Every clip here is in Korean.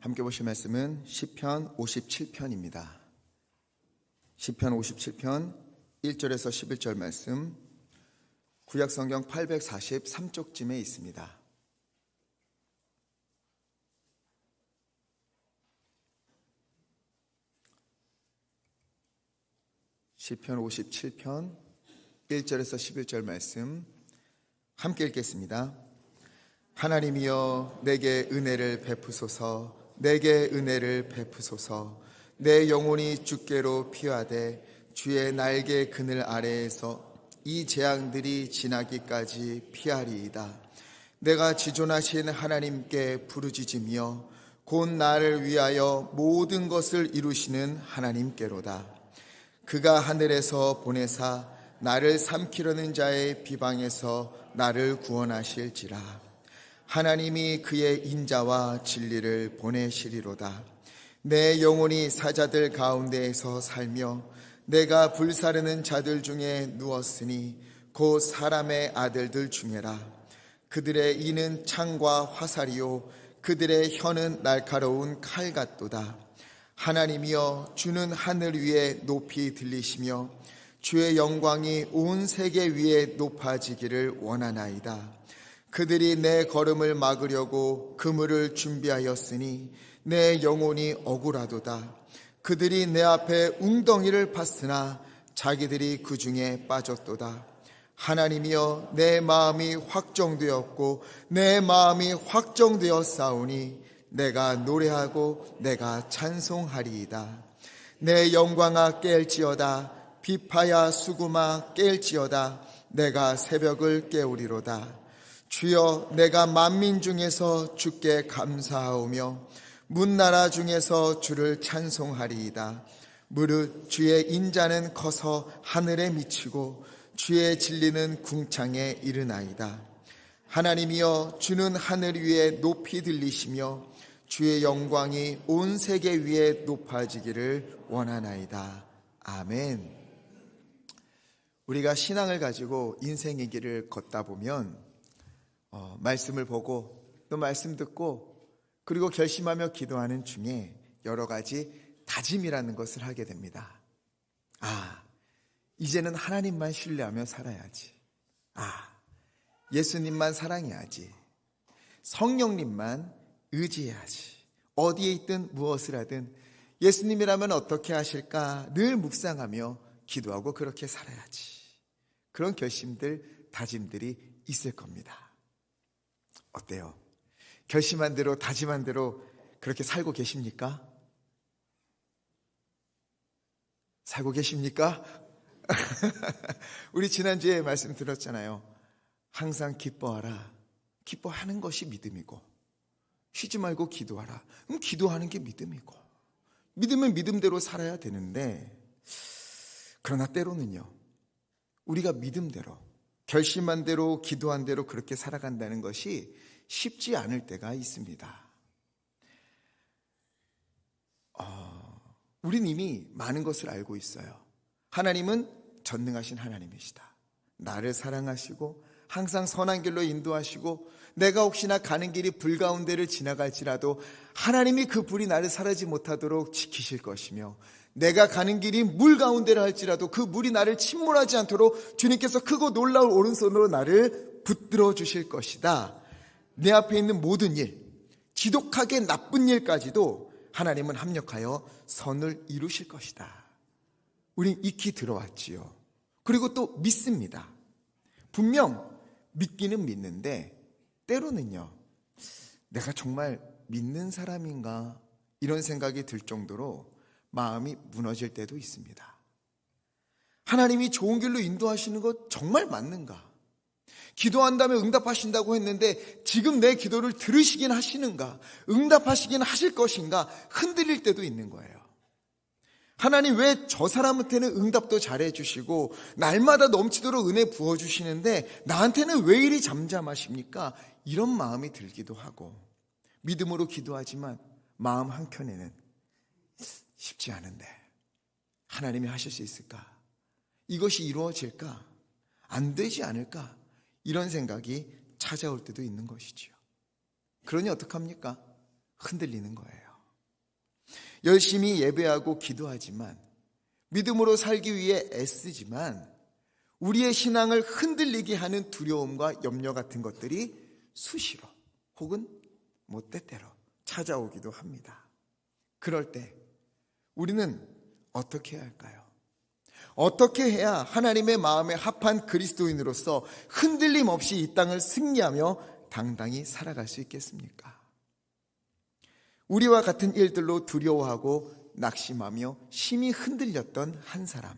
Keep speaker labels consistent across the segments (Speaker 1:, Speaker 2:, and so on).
Speaker 1: 함께 보실 말씀은 시편 57편입니다. 시편 57편 1절에서 11절 말씀, 구약성경 843쪽쯤에 있습니다. 시편 57편 1절에서 11절 말씀 함께 읽겠습니다. 하나님이여 내게 은혜를 베푸소서, 내게 은혜를 베푸소서. 내 영혼이 주께로 피하되 주의 날개 그늘 아래에서 이 재앙들이 지나기까지 피하리이다. 내가 지존하신 하나님께 부르짖으며 곧 나를 위하여 모든 것을 이루시는 하나님께로다. 그가 하늘에서 보내사 나를 삼키려는 자의 비방에서 나를 구원하실지라. 하나님이 그의 인자와 진리를 보내시리로다. 내 영혼이 사자들 가운데에서 살며 내가 불사르는 자들 중에 누웠으니 곧 사람의 아들들 중에라. 그들의 이는 창과 화살이요 그들의 혀는 날카로운 칼 같도다. 하나님이여 주는 하늘 위에 높이 들리시며 주의 영광이 온 세계 위에 높아지기를 원하나이다. 그들이 내 걸음을 막으려고 그물을 준비하였으니 내 영혼이 억울하도다. 그들이 내 앞에 웅덩이를 팠으나 자기들이 그 중에 빠졌도다. 하나님이여 내 마음이 확정되었고 내 마음이 확정되었사오니 내가 노래하고 내가 찬송하리이다. 내 영광아 깰지어다. 비파야 수구마 깰지어다. 내가 새벽을 깨우리로다. 주여 내가 만민 중에서 주께 감사하오며 문나라 중에서 주를 찬송하리이다. 무릇 주의 인자는 커서 하늘에 미치고 주의 진리는 궁창에 이르나이다. 하나님이여 주는 하늘 위에 높이 들리시며 주의 영광이 온 세계 위에 높아지기를 원하나이다. 아멘. 우리가 신앙을 가지고 인생의 길을 걷다 보면 말씀을 보고 또 말씀 듣고 그리고 결심하며 기도하는 중에 여러 가지 다짐이라는 것을 하게 됩니다. 이제는 하나님만 신뢰하며 살아야지. 예수님만 사랑해야지. 성령님만 의지해야지. 어디에 있든 무엇을 하든 예수님이라면 어떻게 하실까 늘 묵상하며 기도하고 그렇게 살아야지. 그런 결심들, 다짐들이 있을 겁니다. 어때요? 결심한 대로 다짐한 대로 그렇게 살고 계십니까? 살고 계십니까? 우리 지난주에 말씀 들었잖아요. 항상 기뻐하라. 기뻐하는 것이 믿음이고 쉬지 말고 기도하라. 그럼 기도하는 게 믿음이고 믿으면 믿음대로 살아야 되는데, 그러나 때로는요 우리가 믿음대로 결심한 대로 기도한 대로 그렇게 살아간다는 것이 쉽지 않을 때가 있습니다. 우린 이미 많은 것을 알고 있어요. 하나님은 전능하신 하나님이시다. 나를 사랑하시고 항상 선한 길로 인도하시고 내가 혹시나 가는 길이 불 가운데를 지나갈지라도 하나님이 그 불이 나를 사르지 못하도록 지키실 것이며, 내가 가는 길이 물 가운데라 할지라도 그 물이 나를 침몰하지 않도록 주님께서 크고 놀라운 오른손으로 나를 붙들어 주실 것이다. 내 앞에 있는 모든 일, 지독하게 나쁜 일까지도 하나님은 합력하여 선을 이루실 것이다. 우린 익히 들어왔지요. 그리고 또 믿습니다. 분명 믿기는 믿는데 때로는요 내가 정말 믿는 사람인가 이런 생각이 들 정도로 마음이 무너질 때도 있습니다. 하나님이 좋은 길로 인도하시는 것 정말 맞는가? 기도한다면 응답하신다고 했는데 지금 내 기도를 들으시긴 하시는가? 응답하시긴 하실 것인가? 흔들릴 때도 있는 거예요. 하나님 왜 저 사람한테는 응답도 잘해주시고 날마다 넘치도록 은혜 부어주시는데 나한테는 왜 이리 잠잠하십니까? 이런 마음이 들기도 하고, 믿음으로 기도하지만 마음 한켠에는 쉽지 않은데 하나님이 하실 수 있을까? 이것이 이루어질까? 안 되지 않을까? 이런 생각이 찾아올 때도 있는 것이지요. 그러니 어떡합니까? 흔들리는 거예요. 열심히 예배하고 기도하지만, 믿음으로 살기 위해 애쓰지만 우리의 신앙을 흔들리게 하는 두려움과 염려 같은 것들이 수시로 혹은 때때로 찾아오기도 합니다. 그럴 때 우리는 어떻게 해야 할까요? 어떻게 해야 하나님의 마음에 합한 그리스도인으로서 흔들림 없이 이 땅을 승리하며 당당히 살아갈 수 있겠습니까? 우리와 같은 일들로 두려워하고 낙심하며 심히 흔들렸던 한 사람,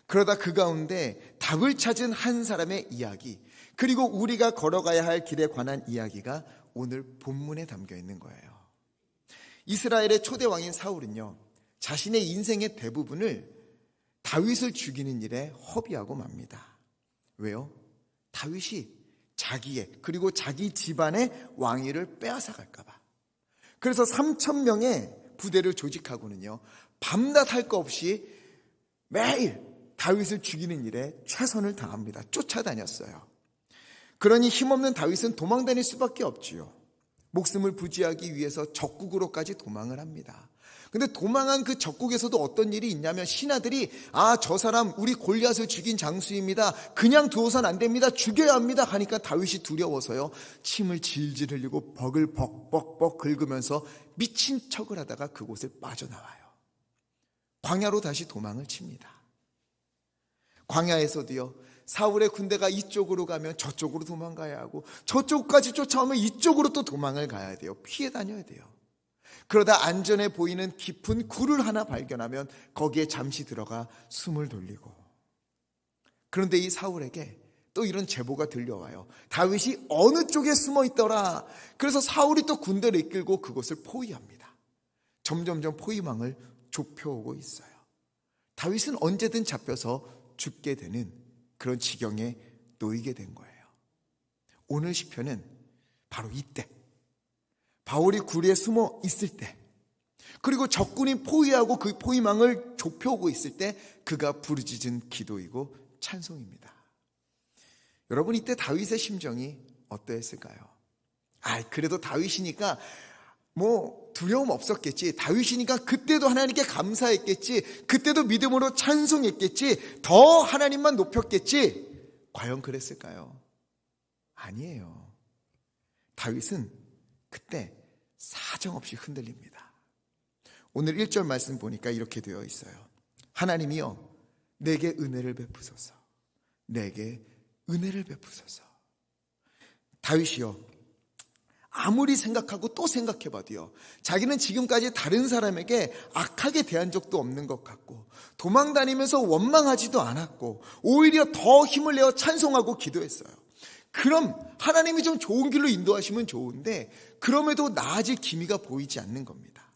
Speaker 1: 그러다 그 가운데 답을 찾은 한 사람의 이야기, 그리고 우리가 걸어가야 할 길에 관한 이야기가 오늘 본문에 담겨 있는 거예요. 이스라엘의 초대 왕인 사울은요, 자신의 인생의 대부분을 다윗을 죽이는 일에 허비하고 맙니다. 왜요? 다윗이 자기의 그리고 자기 집안의 왕위를 빼앗아 갈까 봐. 그래서 3,000명의 부대를 조직하고는요, 밤낮 할 거 없이 매일 다윗을 죽이는 일에 최선을 다합니다. 쫓아다녔어요. 그러니 힘없는 다윗은 도망다닐 수밖에 없지요. 목숨을 부지하기 위해서 적국으로까지 도망을 합니다. 근데 도망한 그 적국에서도 어떤 일이 있냐면, 신하들이 저 사람 우리 골리앗을 죽인 장수입니다. 그냥 두어선 안 됩니다. 죽여야 합니다. 하니까 다윗이 두려워서요, 침을 질질 흘리고 벅을 벅벅벅 긁으면서 미친 척을 하다가 그곳을 빠져나와요. 광야로 다시 도망을 칩니다. 광야에서도요, 사울의 군대가 이쪽으로 가면 저쪽으로 도망가야 하고, 저쪽까지 쫓아오면 이쪽으로 또 도망을 가야 돼요. 피해 다녀야 돼요. 그러다 안전해 보이는 깊은 굴을 하나 발견하면 거기에 잠시 들어가 숨을 돌리고. 그런데 이 사울에게 또 이런 제보가 들려와요. 다윗이 어느 쪽에 숨어 있더라. 그래서 사울이 또 군대를 이끌고 그곳을 포위합니다. 점점점 포위망을 좁혀오고 있어요. 다윗은 언제든 잡혀서 죽게 되는 그런 지경에 놓이게 된 거예요. 오늘 시편은 바로 이때, 바울이 굴에 숨어 있을 때, 그리고 적군이 포위하고 그 포위망을 좁혀오고 있을 때 그가 부르짖은 기도이고 찬송입니다. 여러분, 이때 다윗의 심정이 어떠했을까요? 그래도 다윗이니까 두려움 없었겠지. 다윗이니까 그때도 하나님께 감사했겠지. 그때도 믿음으로 찬송했겠지. 더 하나님만 높였겠지. 과연 그랬을까요? 아니에요. 다윗은 그때 사정없이 흔들립니다. 오늘 1절 말씀 보니까 이렇게 되어 있어요. 하나님이여, 내게 은혜를 베푸소서. 내게 은혜를 베푸소서. 다윗이요, 아무리 생각하고 또 생각해봐도요, 자기는 지금까지 다른 사람에게 악하게 대한 적도 없는 것 같고, 도망다니면서 원망하지도 않았고, 오히려 더 힘을 내어 찬송하고 기도했어요. 그럼 하나님이 좀 좋은 길로 인도하시면 좋은데, 그럼에도 나아질 기미가 보이지 않는 겁니다.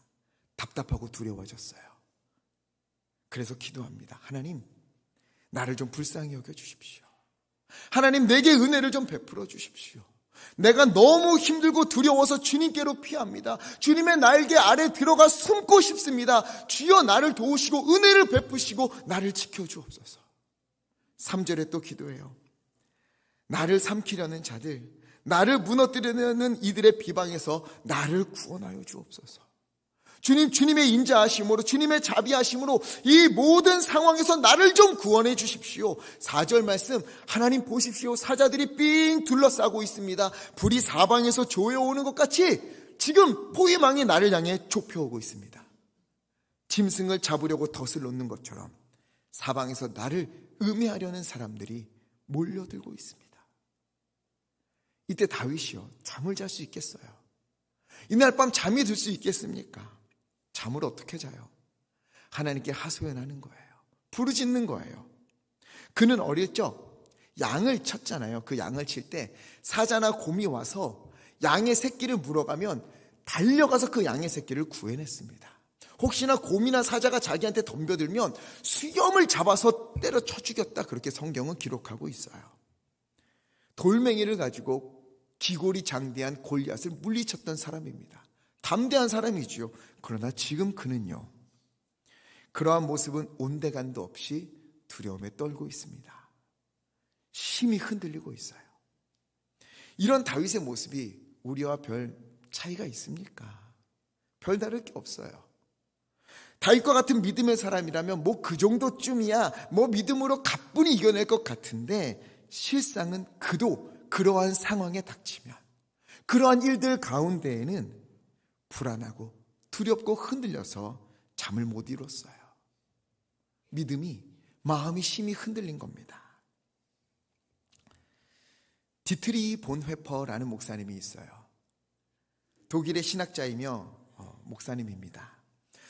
Speaker 1: 답답하고 두려워졌어요. 그래서 기도합니다. 하나님, 나를 좀 불쌍히 여겨주십시오. 하나님, 내게 은혜를 좀 베풀어 주십시오. 내가 너무 힘들고 두려워서 주님께로 피합니다. 주님의 날개 아래 들어가 숨고 싶습니다. 주여, 나를 도우시고 은혜를 베푸시고 나를 지켜주옵소서. 3절에 또 기도해요. 나를 삼키려는 자들, 나를 무너뜨리려는 이들의 비방에서 나를 구원하여 주옵소서. 주님, 주님의 인자하심으로, 주님의 자비하심으로 이 모든 상황에서 나를 좀 구원해 주십시오. 4절 말씀, 하나님 보십시오. 사자들이 삥 둘러싸고 있습니다. 불이 사방에서 조여오는 것 같이 지금 포위망이 나를 향해 좁혀오고 있습니다. 짐승을 잡으려고 덫을 놓는 것처럼 사방에서 나를 음해하려는 사람들이 몰려들고 있습니다. 이때 다윗이요, 잠을 잘 수 있겠어요? 이날 밤 잠이 들 수 있겠습니까? 잠을 어떻게 자요? 하나님께 하소연하는 거예요. 부르짖는 거예요. 그는 어릴 적 양을 쳤잖아요. 그 양을 칠 때 사자나 곰이 와서 양의 새끼를 물어가면 달려가서 그 양의 새끼를 구해냈습니다. 혹시나 곰이나 사자가 자기한테 덤벼들면 수염을 잡아서 때려쳐 죽였다, 그렇게 성경은 기록하고 있어요. 돌멩이를 가지고 기골이 장대한 골리앗을 물리쳤던 사람입니다. 담대한 사람이지요. 그러나 지금 그는요, 그러한 모습은 온데간도 없이 두려움에 떨고 있습니다. 심히 흔들리고 있어요. 이런 다윗의 모습이 우리와 별 차이가 있습니까? 별 다를 게 없어요. 다윗과 같은 믿음의 사람이라면 뭐 그 정도쯤이야 뭐 믿음으로 가뿐히 이겨낼 것 같은데, 실상은 그도 그러한 상황에 닥치면, 그러한 일들 가운데에는 불안하고 두렵고 흔들려서 잠을 못 이뤘어요. 믿음이, 마음이 심히 흔들린 겁니다. 디트리 본회퍼라는 목사님이 있어요. 독일의 신학자이며 목사님입니다.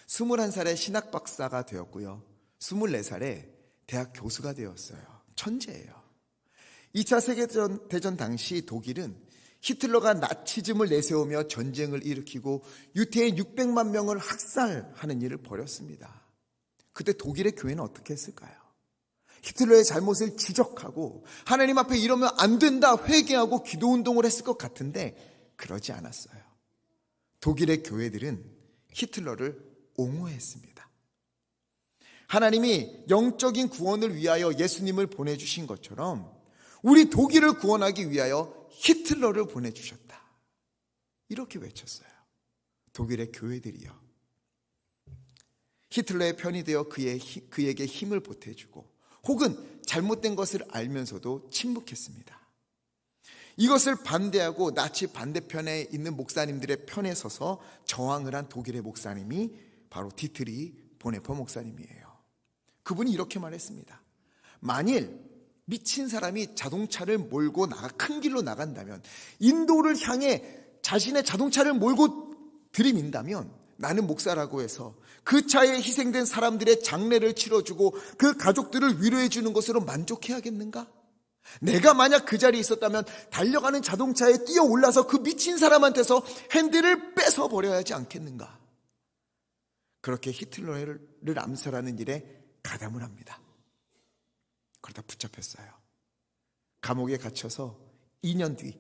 Speaker 1: 21살에 신학 박사가 되었고요. 24살에 대학 교수가 되었어요. 천재예요. 2차 세계대전 당시 독일은 히틀러가 나치즘을 내세우며 전쟁을 일으키고 유태인 600만 명을 학살하는 일을 벌였습니다. 그때 독일의 교회는 어떻게 했을까요? 히틀러의 잘못을 지적하고 하나님 앞에 이러면 안 된다 회개하고 기도운동을 했을 것 같은데 그러지 않았어요. 독일의 교회들은 히틀러를 옹호했습니다. 하나님이 영적인 구원을 위하여 예수님을 보내주신 것처럼 우리 독일을 구원하기 위하여 히틀러를 보내주셨다. 이렇게 외쳤어요. 독일의 교회들이요. 히틀러의 편이 되어 그에게 힘을 보태주고 혹은 잘못된 것을 알면서도 침묵했습니다. 이것을 반대하고 나치 반대편에 있는 목사님들의 편에 서서 저항을 한 독일의 목사님이 바로 디트리 본헤퍼 목사님이에요. 그분이 이렇게 말했습니다. 만일 미친 사람이 자동차를 몰고 큰 길로 나간다면, 인도를 향해 자신의 자동차를 몰고 들이민다면 나는 목사라고 해서 그 차에 희생된 사람들의 장례를 치러주고 그 가족들을 위로해 주는 것으로 만족해야겠는가? 내가 만약 그 자리에 있었다면 달려가는 자동차에 뛰어 올라서 그 미친 사람한테서 핸들을 뺏어 버려야 하지 않겠는가? 그렇게 히틀러를 암살하는 일에 가담을 합니다. 그러다 붙잡혔어요. 감옥에 갇혀서 2년 뒤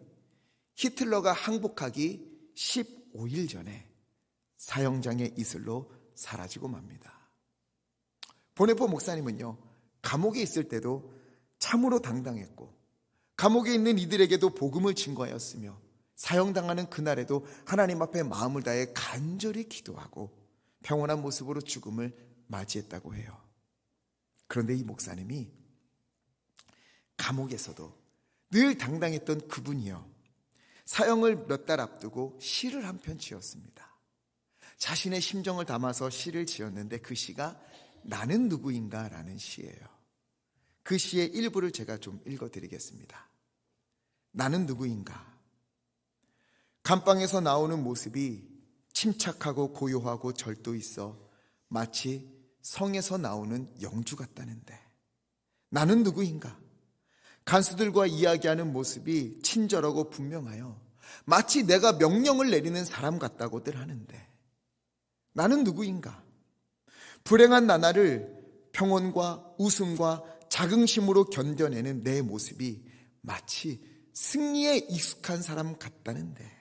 Speaker 1: 히틀러가 항복하기 15일 전에 사형장의 이슬로 사라지고 맙니다. 본헤퍼 목사님은요, 감옥에 있을 때도 참으로 당당했고 감옥에 있는 이들에게도 복음을 증거하였으며 사형당하는 그날에도 하나님 앞에 마음을 다해 간절히 기도하고 평온한 모습으로 죽음을 맞이했다고 해요. 그런데 이 목사님이 감옥에서도 늘 당당했던 그분이요, 사형을 몇 달 앞두고 시를 한 편 지었습니다. 자신의 심정을 담아서 시를 지었는데 그 시가 나는 누구인가 라는 시예요. 그 시의 일부를 제가 좀 읽어드리겠습니다. 나는 누구인가. 감방에서 나오는 모습이 침착하고 고요하고 절도 있어 마치 성에서 나오는 영주 같다는데, 나는 누구인가. 간수들과 이야기하는 모습이 친절하고 분명하여 마치 내가 명령을 내리는 사람 같다고들 하는데, 나는 누구인가. 불행한 나날을 평온과 웃음과 자긍심으로 견뎌내는 내 모습이 마치 승리에 익숙한 사람 같다는데,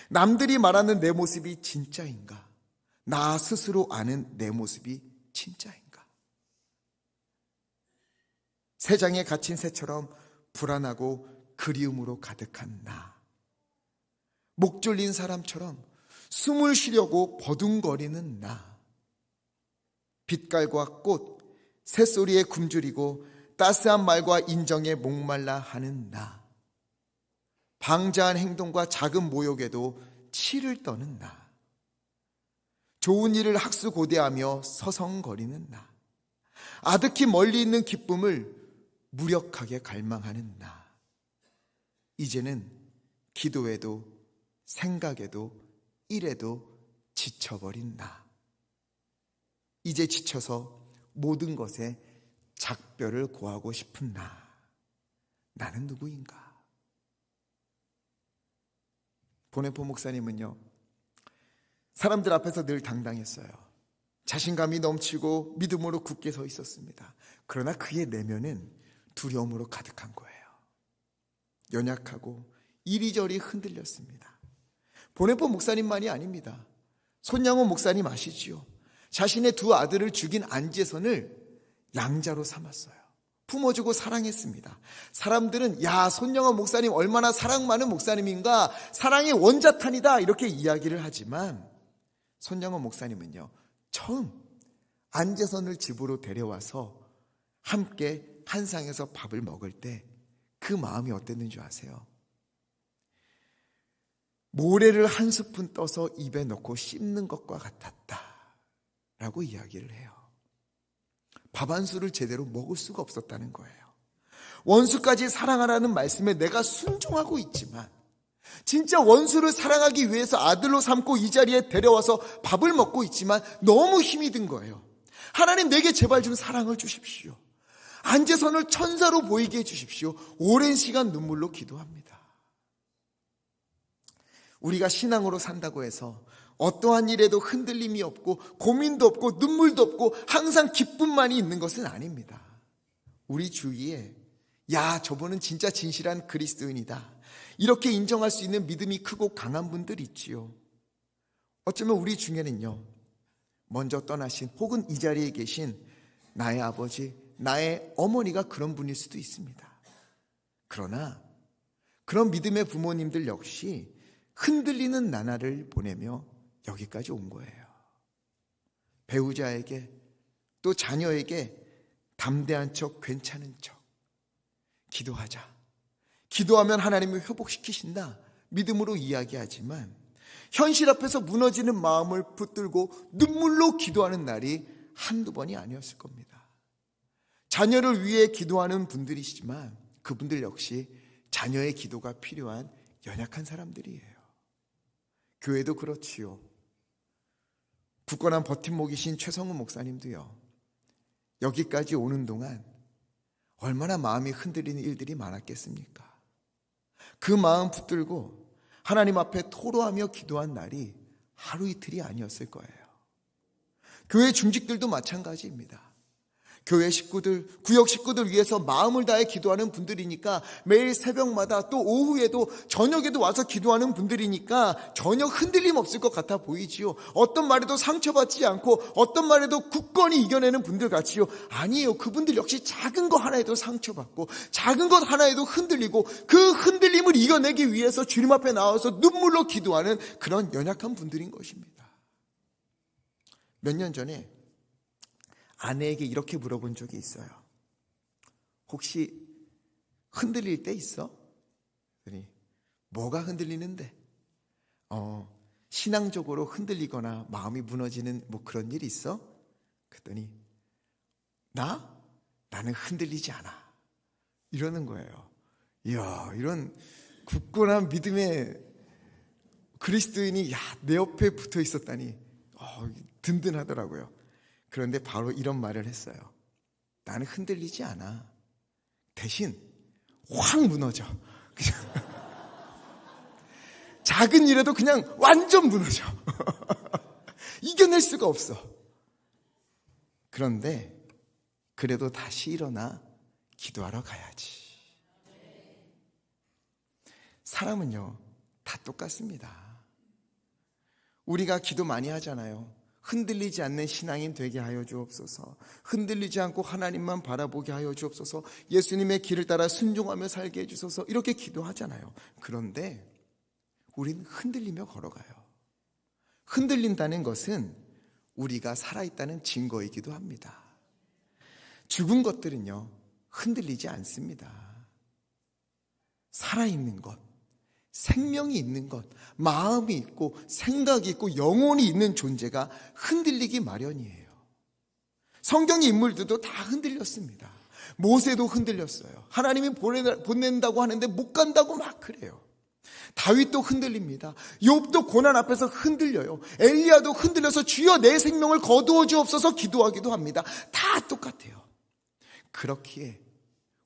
Speaker 1: 남들이 말하는 내 모습이 진짜인가? 나 스스로 아는 내 모습이 진짜인가? 새장에 갇힌 새처럼 불안하고 그리움으로 가득한 나, 목 졸린 사람처럼 숨을 쉬려고 버둥거리는 나, 빛깔과 꽃, 새소리에 굶주리고 따스한 말과 인정에 목말라 하는 나, 방자한 행동과 작은 모욕에도 치를 떠는 나, 좋은 일을 학수고대하며 서성거리는 나, 아득히 멀리 있는 기쁨을 무력하게 갈망하는 나, 이제는 기도에도 생각에도 일에도 지쳐버린 나, 이제 지쳐서 모든 것에 작별을 고하고 싶은 나, 나는 누구인가. 본헤퍼 목사님은요, 사람들 앞에서 늘 당당했어요. 자신감이 넘치고 믿음으로 굳게 서 있었습니다. 그러나 그의 내면은 두려움으로 가득한 거예요. 연약하고 이리저리 흔들렸습니다. 본헤퍼 목사님만이 아닙니다. 손양호 목사님 아시지요? 자신의 두 아들을 죽인 안재선을 양자로 삼았어요. 품어주고 사랑했습니다. 사람들은 야, 손양호 목사님 얼마나 사랑 많은 목사님인가, 사랑의 원자탄이다 이렇게 이야기를 하지만 손양호 목사님은요, 처음 안제선을 집으로 데려와서 함께 한 상에서 밥을 먹을 때 그 마음이 어땠는 줄 아세요? 모래를 한 스푼 떠서 입에 넣고 씹는 것과 같았다 라고 이야기를 해요. 밥 한 술을 제대로 먹을 수가 없었다는 거예요. 원수까지 사랑하라는 말씀에 내가 순종하고 있지만 진짜 원수를 사랑하기 위해서 아들로 삼고 이 자리에 데려와서 밥을 먹고 있지만 너무 힘이 든 거예요. 하나님, 내게 제발 좀 사랑을 주십시오. 안제선을 천사로 보이게 해주십시오. 오랜 시간 눈물로 기도합니다. 우리가 신앙으로 산다고 해서 어떠한 일에도 흔들림이 없고 고민도 없고 눈물도 없고 항상 기쁨만이 있는 것은 아닙니다. 우리 주위에 야, 저분은 진짜 진실한 그리스도인이다, 이렇게 인정할 수 있는 믿음이 크고 강한 분들이 있지요. 어쩌면 우리 중에는요, 먼저 떠나신 혹은 이 자리에 계신 나의 아버지, 나의 어머니가 그런 분일 수도 있습니다. 그러나 그런 믿음의 부모님들 역시 흔들리는 나날을 보내며 여기까지 온 거예요. 배우자에게 또 자녀에게 담대한 척, 괜찮은 척 기도하자. 기도하면 하나님이 회복시키신다, 믿음으로 이야기하지만 현실 앞에서 무너지는 마음을 붙들고 눈물로 기도하는 날이 한두 번이 아니었을 겁니다. 자녀를 위해 기도하는 분들이시지만 그분들 역시 자녀의 기도가 필요한 연약한 사람들이에요. 교회도 그렇지요. 굳건한 버팀목이신 최성우 목사님도요, 여기까지 오는 동안 얼마나 마음이 흔들리는 일들이 많았겠습니까? 그 마음 붙들고 하나님 앞에 토로하며 기도한 날이 하루 이틀이 아니었을 거예요. 교회 중직들도 마찬가지입니다. 교회 식구들, 구역 식구들 위해서 마음을 다해 기도하는 분들이니까 매일 새벽마다 또 오후에도 저녁에도 와서 기도하는 분들이니까 전혀 흔들림 없을 것 같아 보이지요. 어떤 말에도 상처받지 않고 어떤 말에도 굳건히 이겨내는 분들 같지요. 아니에요. 그분들 역시 작은 것 하나에도 상처받고 작은 것 하나에도 흔들리고 그 흔들림을 이겨내기 위해서 주님 앞에 나와서 눈물로 기도하는 그런 연약한 분들인 것입니다. 몇 년 전에 아내에게 이렇게 물어본 적이 있어요. 혹시 흔들릴 때 있어? 그랬더니 뭐가 흔들리는데? 신앙적으로 흔들리거나 마음이 무너지는 뭐 그런 일 있어? 그랬더니 나는 흔들리지 않아, 이러는 거예요. 이야, 이런 굳건한 믿음의 그리스도인이 내 옆에 붙어 있었다니 든든하더라고요. 그런데 바로 이런 말을 했어요. 나는 흔들리지 않아. 대신 확 무너져. 작은 일에도 그냥 완전 무너져. 이겨낼 수가 없어. 그런데 그래도 다시 일어나 기도하러 가야지. 사람은요, 다 똑같습니다. 우리가 기도 많이 하잖아요. 흔들리지 않는 신앙인 되게 하여 주옵소서. 흔들리지 않고 하나님만 바라보게 하여 주옵소서. 예수님의 길을 따라 순종하며 살게 해주소서. 이렇게 기도하잖아요. 그런데 우리는 흔들리며 걸어가요. 흔들린다는 것은 우리가 살아있다는 증거이기도 합니다. 죽은 것들은요, 흔들리지 않습니다. 살아있는 것, 생명이 있는 것, 마음이 있고 생각이 있고 영혼이 있는 존재가 흔들리기 마련이에요. 성경의 인물들도 다 흔들렸습니다. 모세도 흔들렸어요. 하나님이 보낸다고 하는데 못 간다고 막 그래요. 다윗도 흔들립니다. 욥도 고난 앞에서 흔들려요. 엘리야도 흔들려서 주여 내 생명을 거두어 주옵소서 기도하기도 합니다. 다 똑같아요. 그렇기에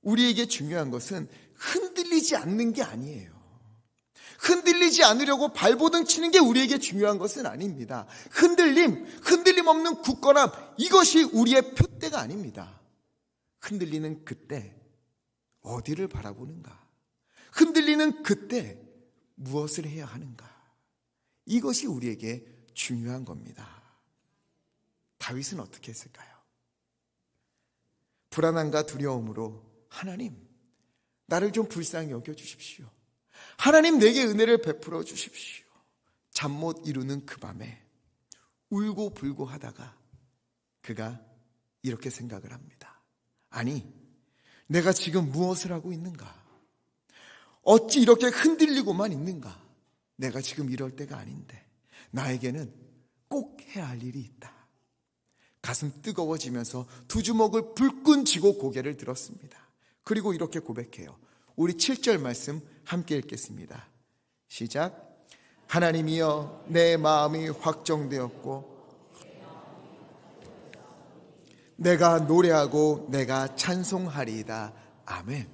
Speaker 1: 우리에게 중요한 것은 흔들리지 않는 게 아니에요. 흔들리지 않으려고 발버둥 치는 게 우리에게 중요한 것은 아닙니다. 흔들림 없는 굳건함, 이것이 우리의 표대가 아닙니다. 흔들리는 그때 어디를 바라보는가? 흔들리는 그때 무엇을 해야 하는가? 이것이 우리에게 중요한 겁니다. 다윗은 어떻게 했을까요? 불안함과 두려움으로 하나님, 나를 좀 불쌍히 여겨주십시오. 하나님, 내게 은혜를 베풀어 주십시오. 잠 못 이루는 그 밤에 울고 불고 하다가 그가 이렇게 생각을 합니다. 아니, 내가 지금 무엇을 하고 있는가? 어찌 이렇게 흔들리고만 있는가? 내가 지금 이럴 때가 아닌데 나에게는 꼭 해야 할 일이 있다. 가슴 뜨거워지면서 두 주먹을 불끈 쥐고 고개를 들었습니다. 그리고 이렇게 고백해요. 우리 7절 말씀 함께 읽겠습니다. 시작. 하나님이여, 내 마음이 확정되었고 내가 노래하고 내가 찬송하리이다. 아멘.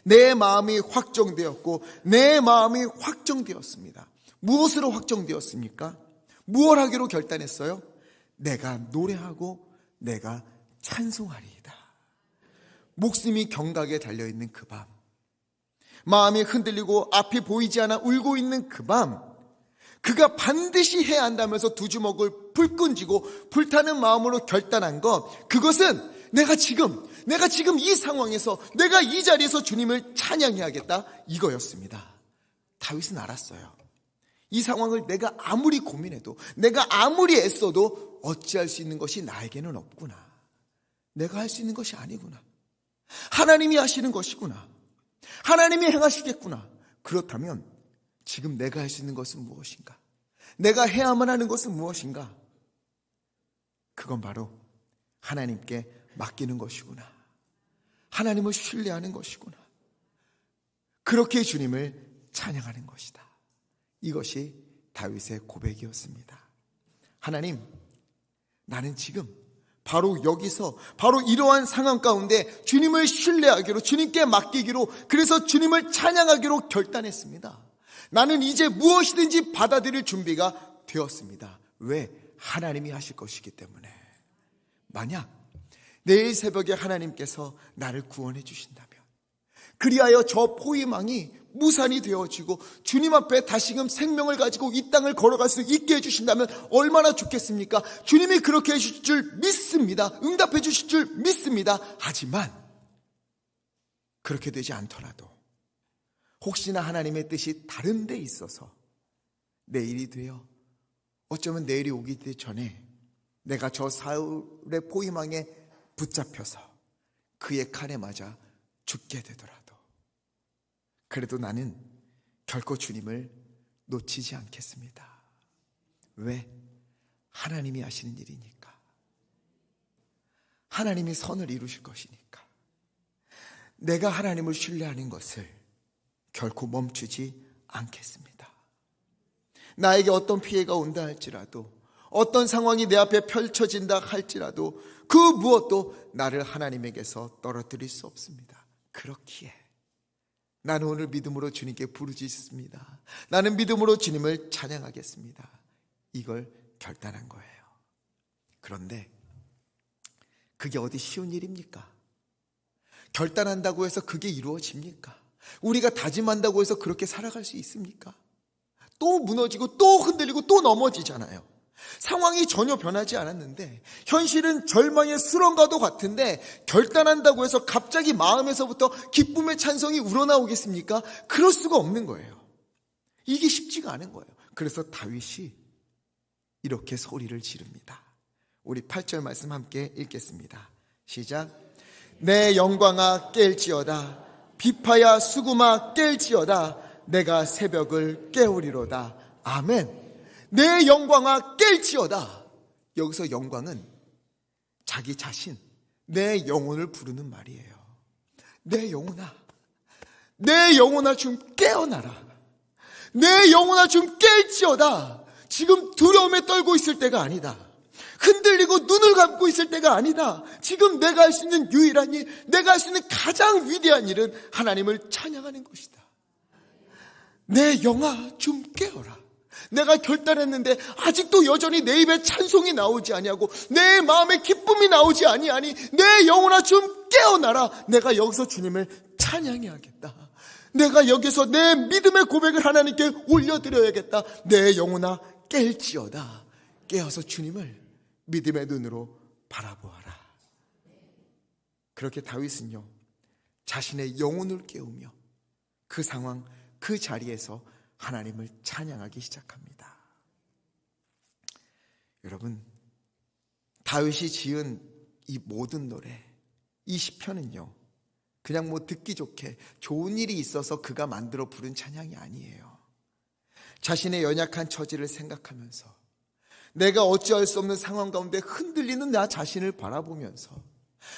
Speaker 1: 내 마음이 확정되었고 내 마음이 확정되었습니다. 무엇으로 확정되었습니까? 무엇 하기로 결단했어요? 내가 노래하고 내가 찬송하리이다. 목숨이 경각에 달려있는 그 밤, 마음이 흔들리고 앞이 보이지 않아 울고 있는 그 밤, 그가 반드시 해야 한다면서 두 주먹을 불끈 쥐고 불타는 마음으로 결단한 것, 그것은 내가 지금 이 상황에서, 내가 이 자리에서 주님을 찬양해야겠다, 이거였습니다. 다윗은 알았어요. 이 상황을 내가 아무리 고민해도, 내가 아무리 애써도 어찌할 수 있는 것이 나에게는 없구나. 내가 할 수 있는 것이 아니구나. 하나님이 하시는 것이구나. 하나님이 행하시겠구나. 그렇다면 지금 내가 할 수 있는 것은 무엇인가? 내가 해야만 하는 것은 무엇인가? 그건 바로 하나님께 맡기는 것이구나. 하나님을 신뢰하는 것이구나. 그렇게 주님을 찬양하는 것이다. 이것이 다윗의 고백이었습니다. 하나님, 나는 지금 바로 여기서, 바로 이러한 상황 가운데 주님을 신뢰하기로, 주님께 맡기기로, 그래서 주님을 찬양하기로 결단했습니다. 나는 이제 무엇이든지 받아들일 준비가 되었습니다. 왜? 하나님이 하실 것이기 때문에. 만약 내일 새벽에 하나님께서 나를 구원해 주신다면, 그리하여 저 포위망이 무산이 되어지고 주님 앞에 다시금 생명을 가지고 이 땅을 걸어갈 수 있게 해주신다면 얼마나 좋겠습니까? 주님이 그렇게 해주실 줄 믿습니다. 응답해 주실 줄 믿습니다. 하지만 그렇게 되지 않더라도 혹시나 하나님의 뜻이 다른 데 있어서 내일이 되어, 어쩌면 내일이 오기 전에 내가 저 사울의 포위망에 붙잡혀서 그의 칼에 맞아 죽게 되더라도, 그래도 나는 결코 주님을 놓치지 않겠습니다. 왜? 하나님이 하시는 일이니까. 하나님이 선을 이루실 것이니까. 내가 하나님을 신뢰하는 것을 결코 멈추지 않겠습니다. 나에게 어떤 피해가 온다 할지라도, 어떤 상황이 내 앞에 펼쳐진다 할지라도 그 무엇도 나를 하나님에게서 떨어뜨릴 수 없습니다. 그렇기에 나는 오늘 믿음으로 주님께 부르짖습니다. 나는 믿음으로 주님을 찬양하겠습니다. 이걸 결단한 거예요. 그런데 그게 어디 쉬운 일입니까? 결단한다고 해서 그게 이루어집니까? 우리가 다짐한다고 해서 그렇게 살아갈 수 있습니까? 또 무너지고 또 흔들리고 또 넘어지잖아요. 상황이 전혀 변하지 않았는데, 현실은 절망의 수렁과도 같은데 결단한다고 해서 갑자기 마음에서부터 기쁨의 찬성이 우러나오겠습니까? 그럴 수가 없는 거예요. 이게 쉽지가 않은 거예요. 그래서 다윗이 이렇게 소리를 지릅니다. 우리 8절 말씀 함께 읽겠습니다. 시작. 내 영광아 깰지어다. 비파야 수구마 깰지어다. 내가 새벽을 깨우리로다. 아멘. 내 영광아 깰지어다. 여기서 영광은 자기 자신, 내 영혼을 부르는 말이에요. 내 영혼아, 내 영혼아 좀 깨어나라. 내 영혼아 좀 깰지어다. 지금 두려움에 떨고 있을 때가 아니다. 흔들리고 눈을 감고 있을 때가 아니다. 지금 내가 할 수 있는 유일한 일, 내가 할 수 있는 가장 위대한 일은 하나님을 찬양하는 것이다. 내 영아 좀 깨어라. 내가 결단했는데 아직도 여전히 내 입에 찬송이 나오지 아니하고 내 마음에 기쁨이 나오지 아니하니 내 영혼아 좀 깨어나라. 내가 여기서 주님을 찬양해야겠다. 내가 여기서 내 믿음의 고백을 하나님께 올려드려야겠다. 내 영혼아 깰지어다. 깨어서 주님을 믿음의 눈으로 바라보아라. 그렇게 다윗은요, 자신의 영혼을 깨우며 그 상황, 그 자리에서 하나님을 찬양하기 시작합니다. 여러분, 다윗이 지은 이 모든 노래, 이 시편은요, 그냥 듣기 좋게 좋은 일이 있어서 그가 만들어 부른 찬양이 아니에요. 자신의 연약한 처지를 생각하면서, 내가 어찌할 수 없는 상황 가운데 흔들리는 나 자신을 바라보면서,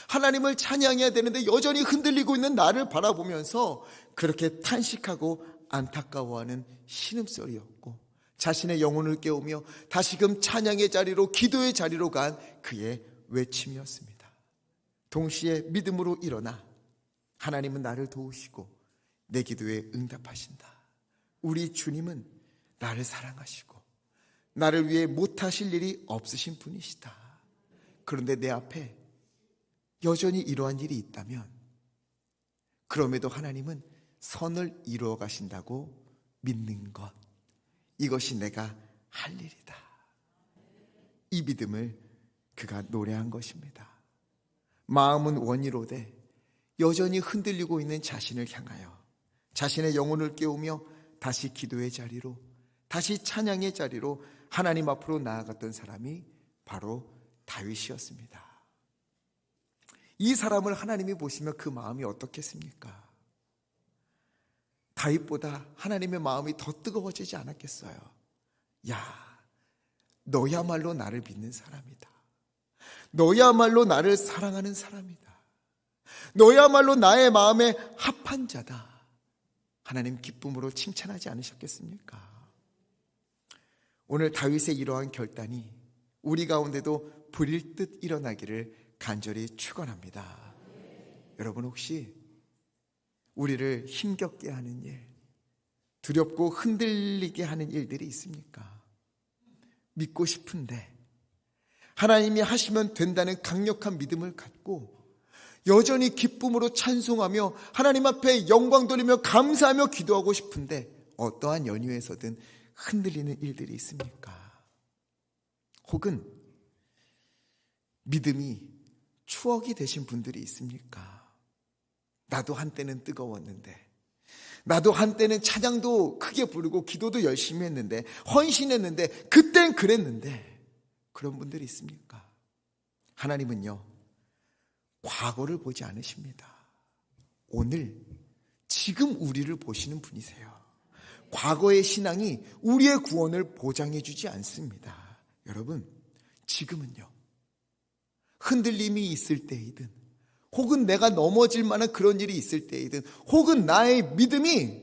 Speaker 1: 하나님을 찬양해야 되는데 여전히 흔들리고 있는 나를 바라보면서 그렇게 탄식하고 안타까워하는 신음소리였고, 자신의 영혼을 깨우며 다시금 찬양의 자리로, 기도의 자리로 간 그의 외침이었습니다. 동시에 믿음으로 일어나 하나님은 나를 도우시고 내 기도에 응답하신다. 우리 주님은 나를 사랑하시고 나를 위해 못하실 일이 없으신 분이시다. 그런데 내 앞에 여전히 이러한 일이 있다면 그럼에도 하나님은 선을 이루어 가신다고 믿는 것, 이것이 내가 할 일이다. 이 믿음을 그가 노래한 것입니다. 마음은 원이로되 여전히 흔들리고 있는 자신을 향하여 자신의 영혼을 깨우며 다시 기도의 자리로, 다시 찬양의 자리로 하나님 앞으로 나아갔던 사람이 바로 다윗이었습니다. 이 사람을 하나님이 보시면 그 마음이 어떻겠습니까? 다윗보다 하나님의 마음이 더 뜨거워지지 않았겠어요? 야, 너야말로 나를 믿는 사람이다. 너야말로 나를 사랑하는 사람이다. 너야말로 나의 마음에 합한 자다. 하나님 기쁨으로 칭찬하지 않으셨겠습니까? 오늘 다윗의 이러한 결단이 우리 가운데도 불일듯 일어나기를 간절히 축원합니다. 여러분, 혹시 우리를 힘겹게 하는 일, 두렵고 흔들리게 하는 일들이 있습니까? 믿고 싶은데 하나님이 하시면 된다는 강력한 믿음을 갖고 여전히 기쁨으로 찬송하며 하나님 앞에 영광 돌리며 감사하며 기도하고 싶은데 어떠한 연유에서든 흔들리는 일들이 있습니까? 혹은 믿음이 추억이 되신 분들이 있습니까? 나도 한때는 뜨거웠는데, 나도 한때는 찬양도 크게 부르고 기도도 열심히 했는데, 헌신했는데, 그땐 그랬는데, 그런 분들이 있습니까? 하나님은요, 과거를 보지 않으십니다. 오늘, 지금 우리를 보시는 분이세요. 과거의 신앙이 우리의 구원을 보장해 주지 않습니다. 여러분, 지금은요, 흔들림이 있을 때이든 혹은 내가 넘어질 만한 그런 일이 있을 때이든 혹은 나의 믿음이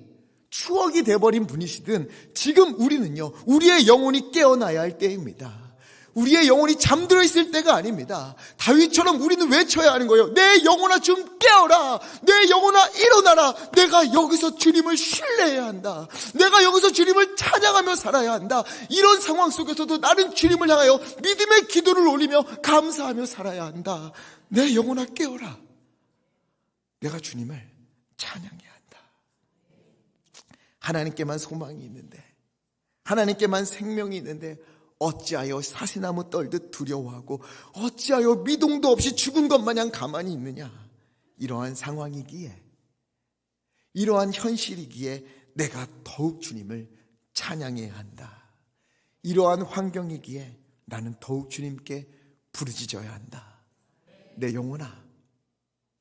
Speaker 1: 추억이 돼버린 분이시든 지금 우리는요, 우리의 영혼이 깨어나야 할 때입니다. 우리의 영혼이 잠들어 있을 때가 아닙니다. 다윗처럼 우리는 외쳐야 하는 거예요. 내 영혼아 좀 깨어라. 내 영혼아 일어나라. 내가 여기서 주님을 신뢰해야 한다. 내가 여기서 주님을 찬양하며 살아야 한다. 이런 상황 속에서도 나는 주님을 향하여 믿음의 기도를 올리며 감사하며 살아야 한다. 내 영혼아 깨어라. 내가 주님을 찬양해야 한다. 하나님께만 소망이 있는데, 하나님께만 생명이 있는데 어찌하여 사시나무 떨듯 두려워하고 어찌하여 미동도 없이 죽은 것 마냥 가만히 있느냐. 이러한 상황이기에, 이러한 현실이기에 내가 더욱 주님을 찬양해야 한다. 이러한 환경이기에 나는 더욱 주님께 부르짖어야 한다. 내 영혼아,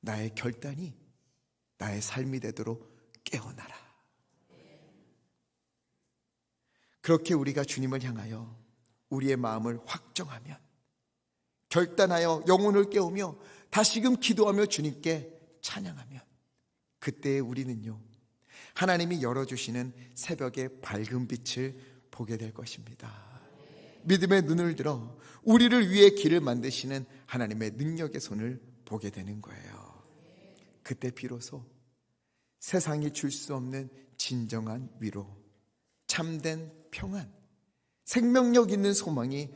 Speaker 1: 나의 결단이 나의 삶이 되도록 깨어나라. 그렇게 우리가 주님을 향하여 우리의 마음을 확정하면, 결단하여 영혼을 깨우며 다시금 기도하며 주님께 찬양하면, 그때 우리는요, 하나님이 열어주시는 새벽의 밝은 빛을 보게 될 것입니다. 믿음의 눈을 들어 우리를 위해 길을 만드시는 하나님의 능력의 손을 보게 되는 거예요. 그때 비로소 세상이 줄 수 없는 진정한 위로, 참된 평안, 생명력 있는 소망이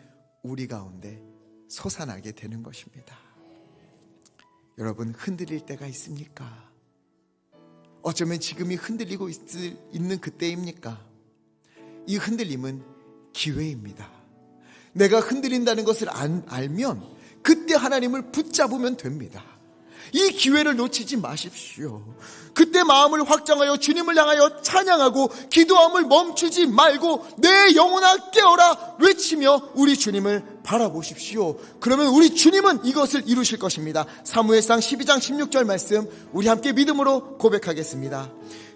Speaker 1: 우리 가운데 솟아나게 되는 것입니다. 여러분, 흔들릴 때가 있습니까? 어쩌면 지금이 흔들리고 있는 그때입니까? 이 흔들림은 기회입니다. 내가 흔들린다는 것을 알면 그때 하나님을 붙잡으면 됩니다. 이 기회를 놓치지 마십시오. 그때 마음을 확장하여 주님을 향하여 찬양하고 기도함을 멈추지 말고 내 영혼아 깨어라 외치며 우리 주님을 바라보십시오. 그러면 우리 주님은 이것을 이루실 것입니다. 사무엘상 12장 16절 말씀 우리 함께 믿음으로 고백하겠습니다.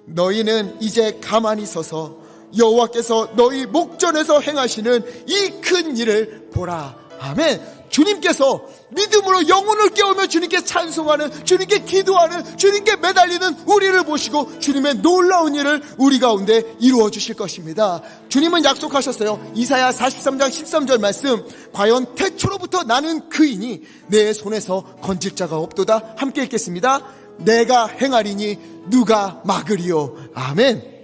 Speaker 1: 너희는 이제 가만히 서서 여호와께서 너희 목전에서 행하시는 이 큰 일을 보라. 아멘. 주님께서 믿음으로 영혼을 깨우며 주님께 찬송하는, 주님께 기도하는, 주님께 매달리는 우리를 보시고 주님의 놀라운 일을 우리 가운데 이루어 주실 것입니다. 주님은 약속하셨어요. 이사야 43장 13절 말씀, 과연 태초로부터 나는 그이니 내 손에서 건질 자가 없도다. 함께 읽겠습니다. 내가 행하리니 누가 막으리요. 아멘.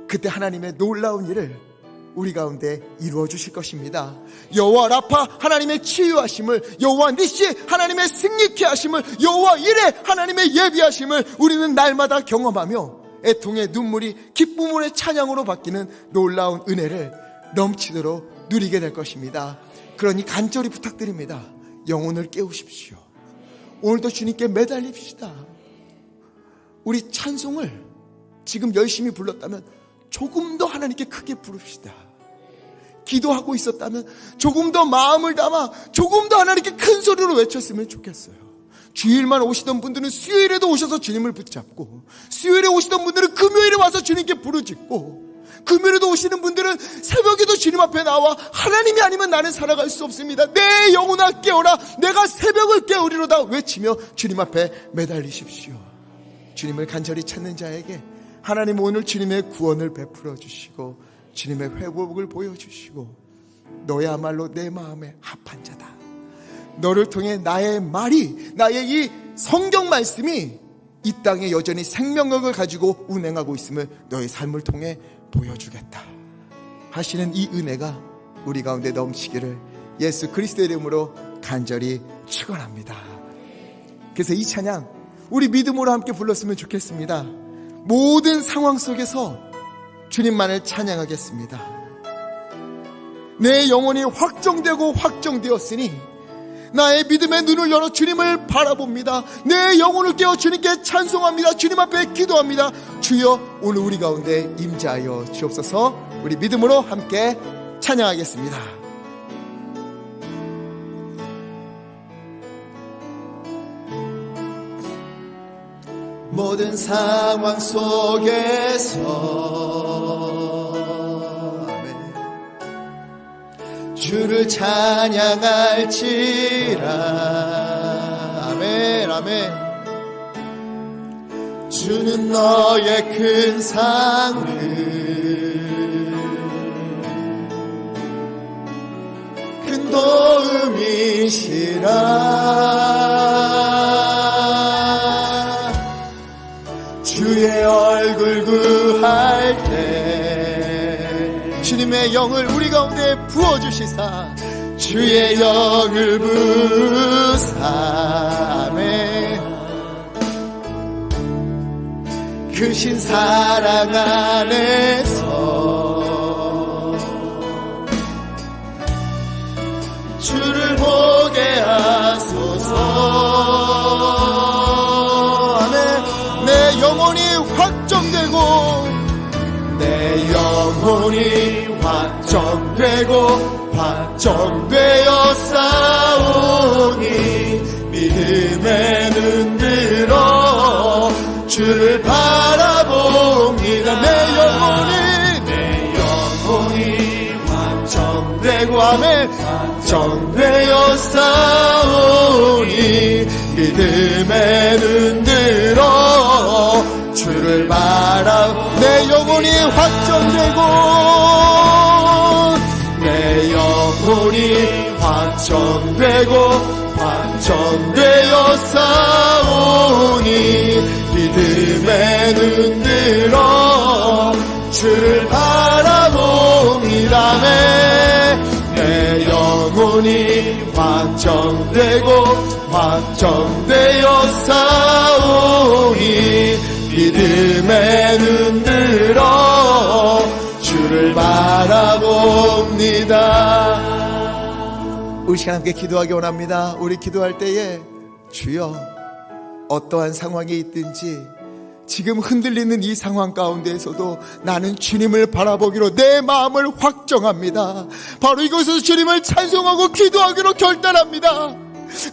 Speaker 1: 그때 하나님의 놀라운 일을 우리 가운데 이루어 주실 것입니다. 여호와 라파 하나님의 치유하심을, 여호와 니시 하나님의 승리케 하심을, 여호와 이레 하나님의 예비하심을 우리는 날마다 경험하며 애통의 눈물이 기쁨의 찬양으로 바뀌는 놀라운 은혜를 넘치도록 누리게 될 것입니다. 그러니 간절히 부탁드립니다. 영혼을 깨우십시오. 오늘도 주님께 매달립시다. 우리 찬송을 지금 열심히 불렀다면 조금 더 하나님께 크게 부릅시다. 기도하고 있었다면 조금 더 마음을 담아 조금 더 하나님께 큰 소리로 외쳤으면 좋겠어요. 주일만 오시던 분들은 수요일에도 오셔서 주님을 붙잡고, 수요일에 오시던 분들은 금요일에 와서 주님께 부르짖고, 금요일에도 오시는 분들은 새벽에도 주님 앞에 나와 하나님이 아니면 나는 살아갈 수 없습니다. 내 영혼아 깨어라, 내가 새벽을 깨우리로다 외치며 주님 앞에 매달리십시오. 주님을 간절히 찾는 자에게 하나님 오늘 주님의 구원을 베풀어 주시고 주님의 회복을 보여주시고, 너야말로 내 마음에 합한 자다. 너를 통해 나의 말이, 나의 이 성경 말씀이 이 땅에 여전히 생명력을 가지고 운행하고 있음을 너의 삶을 통해 보여주겠다 하시는 이 은혜가 우리 가운데 넘치기를 예수 그리스도의 이름으로 간절히 축원합니다. 그래서 이 찬양 우리 믿음으로 함께 불렀으면 좋겠습니다. 모든 상황 속에서 주님만을 찬양하겠습니다. 내 영혼이 확정되고 확정되었으니 나의 믿음의 눈을 열어 주님을 바라봅니다. 내 영혼을 깨워 주님께 찬송합니다. 주님 앞에 기도합니다. 주여 오늘 우리 가운데 임재하여 주옵소서. 우리 믿음으로 함께 찬양하겠습니다. 모든 상황 속에서 주를 찬양할지라. 아멘 아멘. 주는 너의 큰 상급, 큰 도움이시라. 주의 얼굴 구할 때 주님의 영을 우리 가운데 부어주시사 주의 영을 부사매 크신 사랑 안에서 주를 보게 하소서. 아멘. 내 영혼이 확정되고, 내 영혼이 확정되고 확정되어 싸우니 믿음의 눈 들어 주를 바라봅니다. 내 영혼이 확정되고 아멘 확정되어 싸우니 믿음의 눈 들어 주를 내 영혼이 확정되고, 내 영혼이 확정되고 확정되어 싸우니 믿음의 눈 들어 주를 바라봅니다. 내 영혼이 확정되고 확정되어 싸우니 믿음의 눈 들어 주를 바라봅니다. 우리 시간 함께 기도하기 원합니다. 우리 기도할 때에 주여 어떠한 상황에 있든지 지금 흔들리는 이 상황 가운데에서도 나는 주님을 바라보기로 내 마음을 확정합니다. 바로 이곳에서 주님을 찬송하고 기도하기로 결단합니다.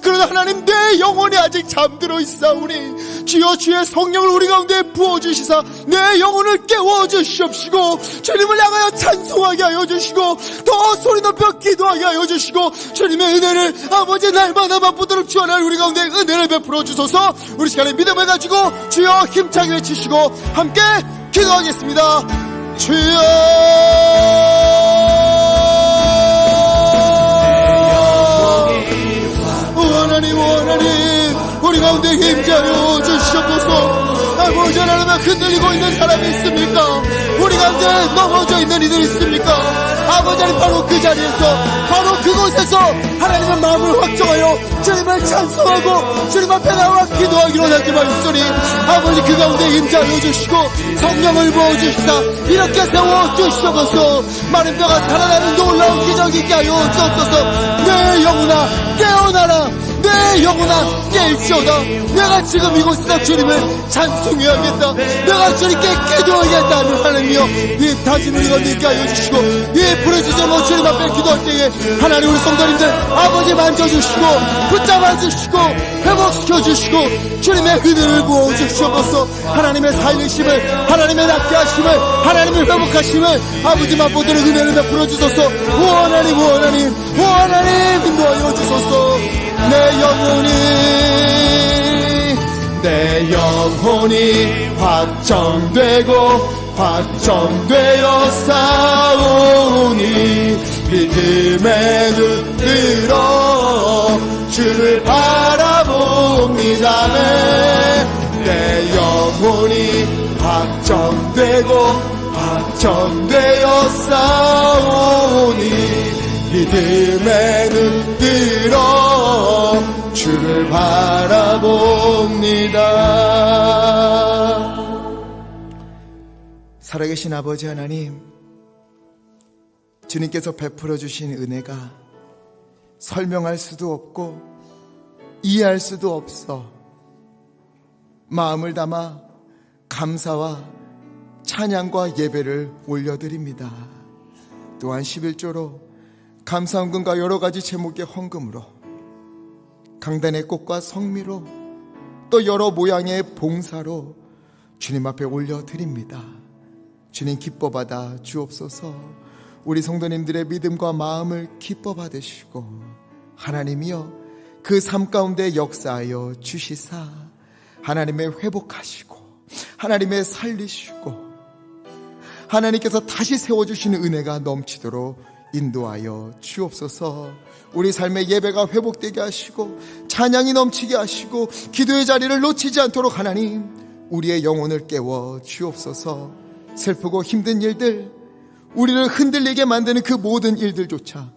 Speaker 1: 그러나 하나님, 내 영혼이 아직 잠들어 있사오니 주여 주의 성령을 우리 가운데 부어주시사 내 영혼을 깨워주시옵시고 주님을 향하여 찬송하게 하여 주시고 더 소리 높여 기도하게 하여 주시고 주님의 은혜를 아버지 날마다 맛보도록 주 하나님 우리 가운데 은혜를 베풀어 주소서. 우리 시간에 믿음을 가지고 주여 힘차게 외치시고 함께 기도하겠습니다. 주여 하나님, 우리 가운데 힘자여 주시옵소서. 아버지 하나님, 흔들리고 있는 사람이 있습니까? 우리 가운데 넘어져 있는 이들이 있습니까? 아버지 하나님, 바로 그 자리에서, 바로 그곳에서 하나님의 마음을 확정하여 주님을 찬송하고 주님 앞에 나와 기도하기로 하지마있으니 아버지 그 가운데 힘자여 주시고 성령을 부어주시사 이렇게 세워주시옵소서. 마른 뼈가 살아나는 놀라운 기적이 있게 하여 주옵소서. 내 영혼아 깨어나라. 내 영혼아 깨일지어다. 내가 지금 이곳에서 주님을 찬송해야겠다. 내가 주님께 기도해야겠다 하는 하나님이여, 이 다짐을 이루게 하여 주시고 이 부르짖음으로 주님 앞에 기도할 때에 하나님 우리 성도님들 아버지 만져주시고 붙잡아주시고 회복시켜주시고 주님의 은혜를 부어주시옵소서. 하나님의 살리심을, 하나님의 낫게 하심을, 하나님의 회복하심을 아버지 맛보도록 은혜를 베풀어 주소서. 오 하나님, 오 하나님, 오 하나님 인도하여 주소서. 내 영혼이 확정되어 싸우니 믿음의 눈 들어 주를 바라봅니다. 내 영혼이 확정되어 싸우니 믿음의 눈 들어 주를 바라봅니다. 살아계신 아버지 하나님, 주님께서 베풀어 주신 은혜가 설명할 수도 없고 이해할 수도 없어 마음을 담아 감사와 찬양과 예배를 올려드립니다. 또한 11조로 감사헌금과 여러가지 제목의 헌금으로 강단의 꽃과 성미로 또 여러 모양의 봉사로 주님 앞에 올려드립니다. 주님 기뻐받아 주옵소서. 우리 성도님들의 믿음과 마음을 기뻐받으시고 하나님이여 그 삶 가운데 역사하여 주시사 하나님의 회복하시고 하나님의 살리시고 하나님께서 다시 세워주시는 은혜가 넘치도록 인도하여 주옵소서. 우리 삶의 예배가 회복되게 하시고 찬양이 넘치게 하시고 기도의 자리를 놓치지 않도록 하나님 우리의 영혼을 깨워 주옵소서. 슬프고 힘든 일들, 우리를 흔들리게 만드는 그 모든 일들조차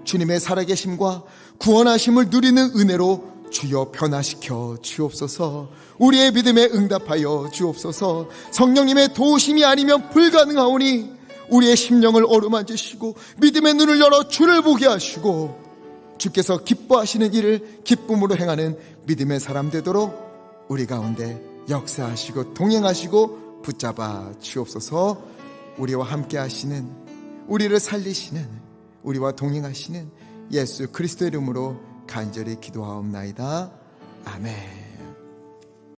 Speaker 1: 주님의 살아계심과 구원하심을 누리는 은혜로 주여 변화시켜 주옵소서. 우리의 믿음에 응답하여 주옵소서. 성령님의 도우심이 아니면 불가능하오니 우리의 심령을 어루만지시고 믿음의 눈을 열어 주를 보게 하시고 주께서 기뻐하시는 일을 기쁨으로 행하는 믿음의 사람 되도록 우리 가운데 역사하시고 동행하시고 붙잡아 주옵소서. 우리와 함께 하시는, 우리를 살리시는, 우리와 동행하시는 예수 그리스도의 이름으로 간절히 기도하옵나이다. 아멘.